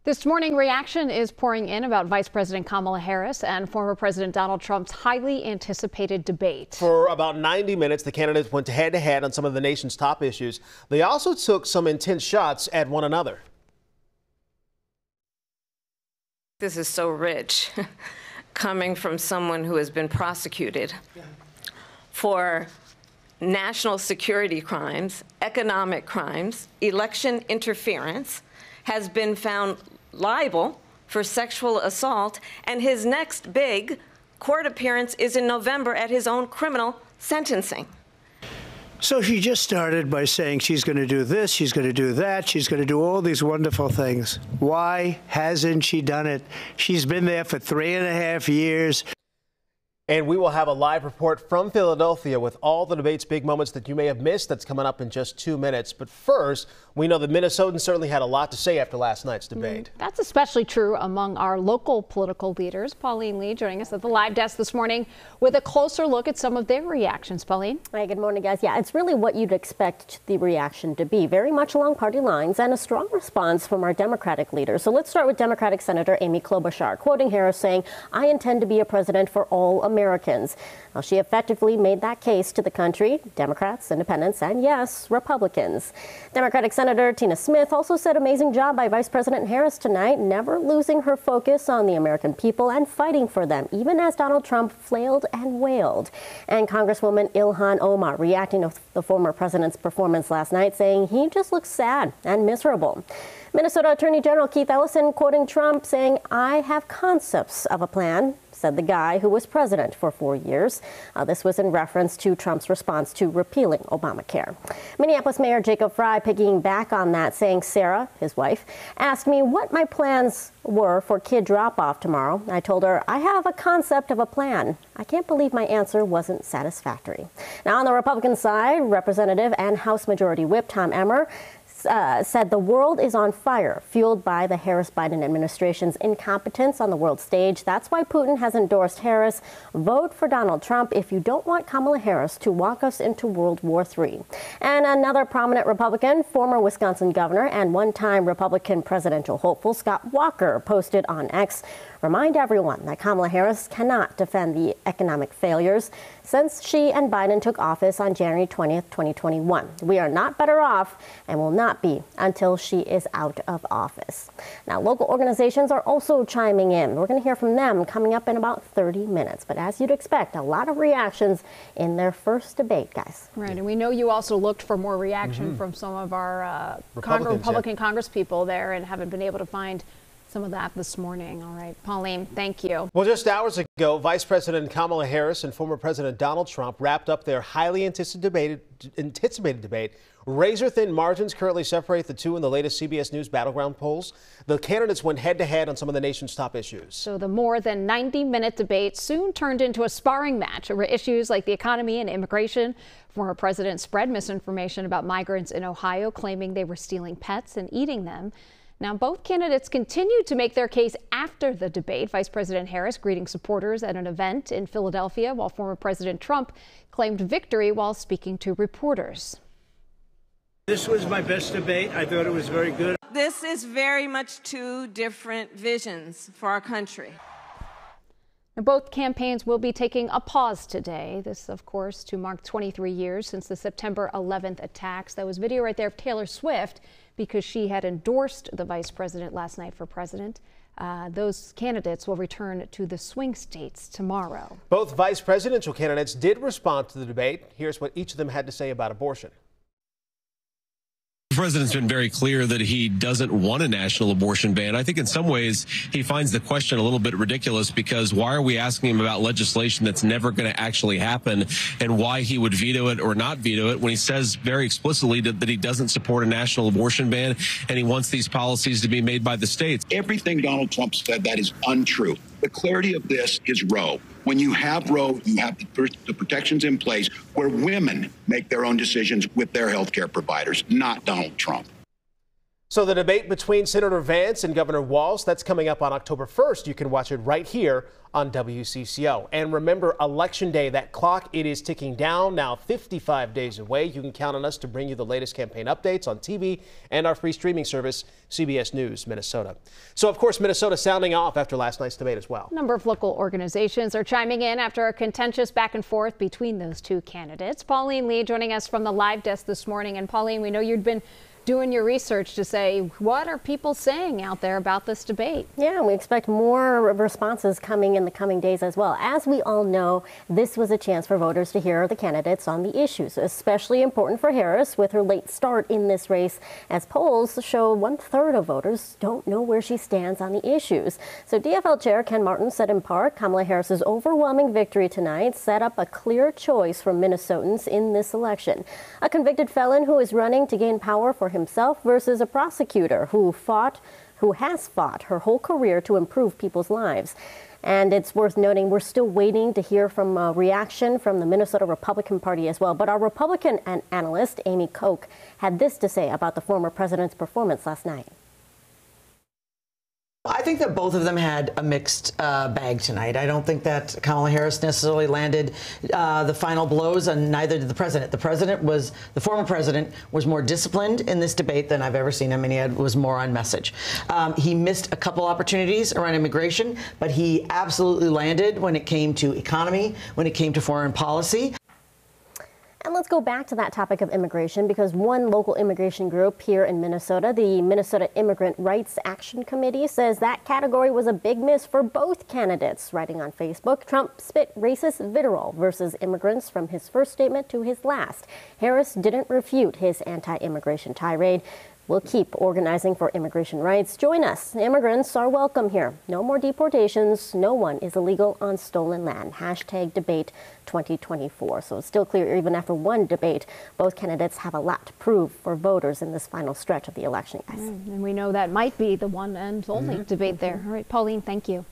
This morning, reaction is pouring in about Vice President Kamala Harris and former President Donald Trump's highly anticipated debate. For about 90 minutes, the candidates went head-to-head on some of the nation's top issues. They also took some intense shots at one another. This is so rich, coming from someone who has been prosecuted for national security crimes, economic crimes, election interference, has been found liable for sexual assault, and his next big court appearance is in November at his own criminal sentencing. So she just started by saying she's going to do this, she's going to do that, she's going to do all these wonderful things. Why hasn't she done it? She's been there for 3.5 years. And we will have a live report from Philadelphia with all the debate's big moments that you may have missed. That's coming up in just 2 minutes. But first, we know that Minnesotans certainly had a lot to say after last night's debate. That's especially true among our local political leaders. Pauline Lee joining us at the live desk this morning with a closer look at some of their reactions. Pauline? Hi, good morning, guys. Yeah, it's really what you'd expect the reaction to be, very much along party lines, and a strong response from our Democratic leaders. So let's start with Democratic Senator Amy Klobuchar, quoting Harris saying, "I intend to be a president for all Americans." Well, she effectively made that case to the country, Democrats, independents, and yes, Republicans. Democratic Senator Tina Smith also said amazing job by Vice President Harris tonight, never losing her focus on the American people and fighting for them, even as Donald Trump flailed and wailed. And Congresswoman Ilhan Omar reacting to the former president's performance last night, saying he just looks sad and miserable. Minnesota Attorney General Keith Ellison quoting Trump saying, "I have concepts of a plan," said the guy who was president for 4 years. This was in reference to Trump's response to repealing Obamacare. Minneapolis Mayor Jacob Frey piggying back on that, saying Sarah, his wife, asked me what my plans were for kid drop-off tomorrow. I told her, I have a concept of a plan. I can't believe my answer wasn't satisfactory. Now, on the Republican side, Representative and House Majority Whip Tom Emmer said the world is on fire, fueled by the Harris-Biden administration's incompetence on the world stage. That's why Putin has endorsed Harris. Vote for Donald Trump if you don't want Kamala Harris to walk us into World War III. And another prominent Republican, former Wisconsin governor and one-time Republican presidential hopeful Scott Walker, posted on X, "Remind everyone that Kamala Harris cannot defend the economic failures since she and Biden took office on January 20th, 2021. We are not better off and will not be until she is out of office." Now, local organizations are also chiming in. We're going to hear from them coming up in about 30 minutes. But as you'd expect, a lot of reactions in their first debate, guys. Right, and we know you also looked for more reaction from some of our Republican congresspeople there and haven't been able to find some of that this morning. All right, Pauline, thank you. Well, just hours ago, Vice President Kamala Harris and former President Donald Trump wrapped up their highly anticipated debate. Razor-thin margins currently separate the two in the latest CBS News Battleground polls. The candidates went head-to-head on some of the nation's top issues. So the more than 90-minute debate soon turned into a sparring match over issues like the economy and immigration. Former president spread misinformation about migrants in Ohio, claiming they were stealing pets and eating them. Now, both candidates continued to make their case after the debate. Vice President Harris greeting supporters at an event in Philadelphia, while former President Trump claimed victory while speaking to reporters. This was my best debate. I thought it was very good. This is very much two different visions for our country. Now, both campaigns will be taking a pause today. This, of course, to mark 23 years since the September 11th attacks. That was video right there of Taylor Swift, because she had endorsed the vice president last night for president. Those candidates will return to the swing states tomorrow. Both vice presidential candidates did respond to the debate. Here's what each of them had to say about abortion. The president's been very clear that he doesn't want a national abortion ban. I think in some ways he finds the question a little bit ridiculous, because why are we asking him about legislation that's never going to actually happen, and why he would veto it or not veto it when he says very explicitly that he doesn't support a national abortion ban and he wants these policies to be made by the states. Everything Donald Trump said, that is untrue. The clarity of this is Roe. When you have Roe, you have the protections in place where women make their own decisions with their health care providers, not Donald Trump. So the debate between Senator Vance and Governor Walz, that's coming up on October 1st. You can watch it right here on WCCO. And remember, Election Day, that clock, it is ticking down, now 55 days away. You can count on us to bring you the latest campaign updates on TV and our free streaming service, CBS News Minnesota. So, of course, Minnesota sounding off after last night's debate as well. A number of local organizations are chiming in after a contentious back and forth between those two candidates. Pauline Lee joining us from the live desk this morning. And Pauline, we know you'd been doing your research to say, what are people saying out there about this debate? Yeah, we expect more responses coming in the coming days as well. As we all know, this was a chance for voters to hear the candidates on the issues, especially important for Harris with her late start in this race, as polls show 1/3 of voters don't know where she stands on the issues. So DFL Chair Ken Martin said in part, Kamala Harris's overwhelming victory tonight set up a clear choice for Minnesotans in this election. A convicted felon who is running to gain power for himself versus a prosecutor who has fought her whole career to improve people's lives. And it's worth noting we're still waiting to hear from a reaction from the Minnesota Republican Party as well. But our Republican analyst, Amy Koch, had this to say about the former president's performance last night. I think that both of them had a mixed bag tonight. I don't think that Kamala Harris necessarily landed the final blows, and neither did the president. The former president was more disciplined in this debate than I've ever seen him, and he was more on message. He missed a couple opportunities around immigration, but he absolutely landed when it came to economy, when it came to foreign policy. And let's go back to that topic of immigration, because one local immigration group here in Minnesota, the Minnesota Immigrant Rights Action Committee, says that category was a big miss for both candidates. Writing on Facebook, Trump spit racist vitriol versus immigrants from his first statement to his last. Harris didn't refute his anti-immigration tirade. We'll keep organizing for immigration rights. Join us. Immigrants are welcome here. No more deportations. No one is illegal on stolen land. #debate 2024. So it's still clear, even after one debate, both candidates have a lot to prove for voters in this final stretch of the election, guys. And we know that might be the one and only debate there. All right, Pauline, thank you.